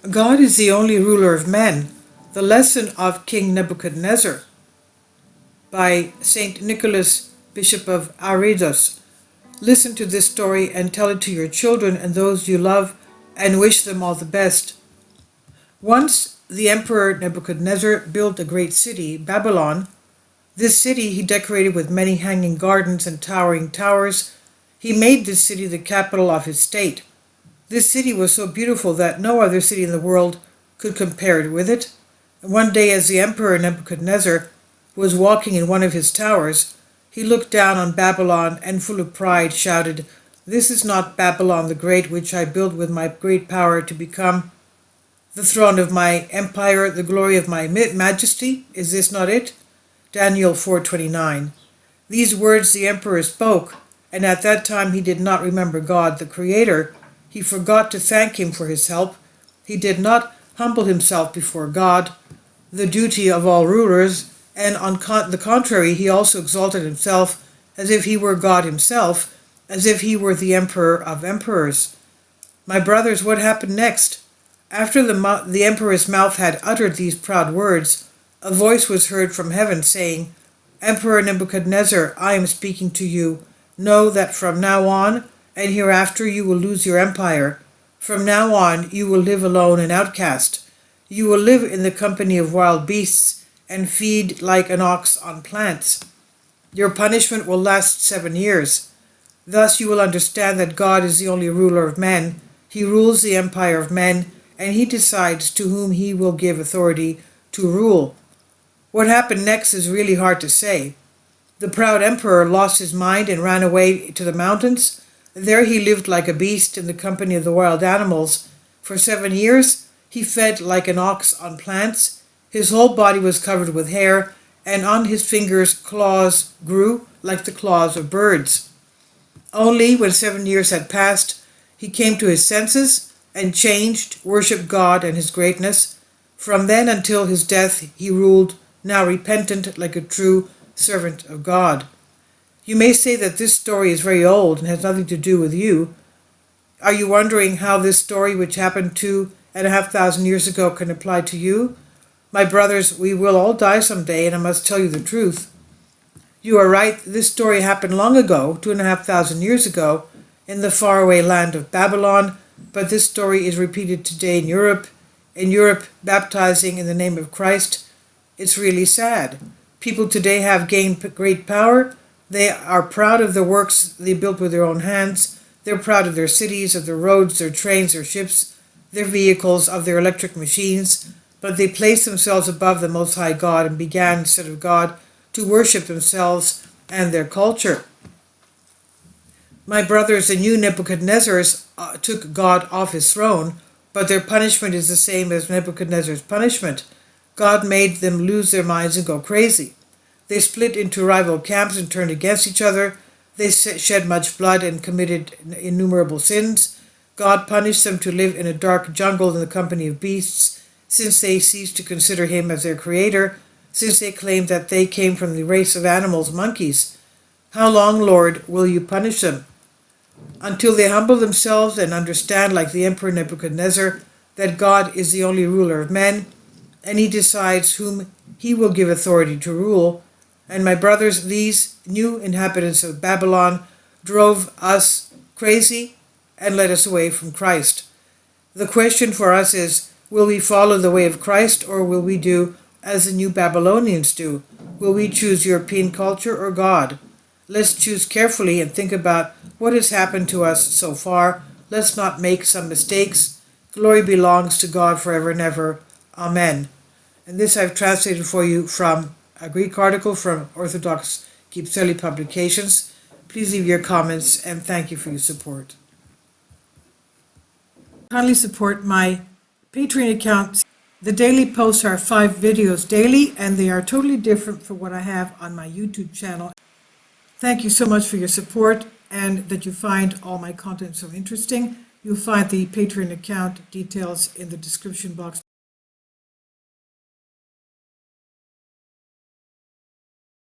God is the only ruler of men. The Lesson of King Nebuchadnezzar by Saint Nicholas, Bishop of Aredos. Listen to this story and tell it to your children and those you love and wish them all the best. Once the Emperor Nebuchadnezzar built a great city, Babylon. This city he decorated with many hanging gardens and towering towers. He made this city the capital of his state. This city was so beautiful that no other city in the world could compare with it. And one day, as the Emperor Nebuchadnezzar was walking in one of his towers, he looked down on Babylon and full of pride shouted, "This is not Babylon the Great, which I built with my great power to become the throne of my empire, the glory of my majesty? Is this not it?" Daniel 4:29. These words the emperor spoke, and at that time he did not remember God, the Creator. He forgot to thank him for his help. He did not humble himself before God, the duty of all rulers, and on the contrary, he also exalted himself as if he were God himself, as if he were the emperor of emperors. My brothers, what happened next? After the emperor's mouth had uttered these proud words, a voice was heard from heaven saying, "Emperor Nebuchadnezzar, I am speaking to you. Know that from now on and hereafter you will lose your empire. From now on you will live alone and outcast. You will live in the company of wild beasts and feed like an ox on plants. Your punishment will last 7 years. Thus you will understand that God is the only ruler of men. He rules the empire of men, and he decides to whom he will give authority to rule." What happened next is really hard to say. The proud emperor lost his mind and ran away to the mountains. There he lived like a beast in the company of the wild animals. For 7 years he fed like an ox on plants. His whole body was covered with hair, and on his fingers claws grew like the claws of birds. Only when 7 years had passed, he came to his senses and changed, worshipped God and his greatness. From then until his death he ruled, now repentant like a true servant of God. You may say that this story is very old and has nothing to do with you. Are you wondering how this story, which happened 2,500 years ago, can apply to you? My brothers, we will all die someday, and I must tell you the truth. You are right, this story happened long ago, 2,500 years ago, in the faraway land of Babylon, but this story is repeated today in Europe, baptizing in the name of Christ. It's really sad. People today have gained great power. They are proud of the works they built with their own hands. They're proud of their cities, of their roads, their trains, their ships, their vehicles, of their electric machines. But they placed themselves above the Most High God and began, instead of God, to worship themselves and their culture. My brothers, the new Nebuchadnezzars took God off his throne, but their punishment is the same as Nebuchadnezzar's punishment. God made them lose their minds and go crazy. They split into rival camps and turned against each other. They shed much blood and committed innumerable sins. God punished them to live in a dark jungle in the company of beasts, since they ceased to consider him as their creator, since they claimed that they came from the race of animals, monkeys. How long, Lord, will you punish them? Until they humble themselves and understand, like the Emperor Nebuchadnezzar, that God is the only ruler of men, and he decides whom he will give authority to rule. And my brothers, these new inhabitants of Babylon drove us crazy and led us away from Christ. The question for us is, will we follow the way of Christ, or will we do as the new Babylonians do? Will we choose European culture or God? Let's choose carefully and think about what has happened to us so far. Let's not make some mistakes. Glory belongs to God forever and ever. Amen. And this I've translated for you from a Greek article from Orthodox Kypseli Publications. Please leave your comments, and thank you for your support. Kindly support my Patreon account. The daily posts are 5 videos daily, and they are totally different from what I have on my YouTube channel. Thank you so much for your support, and that you find all my content so interesting. You'll find the Patreon account details in the description box.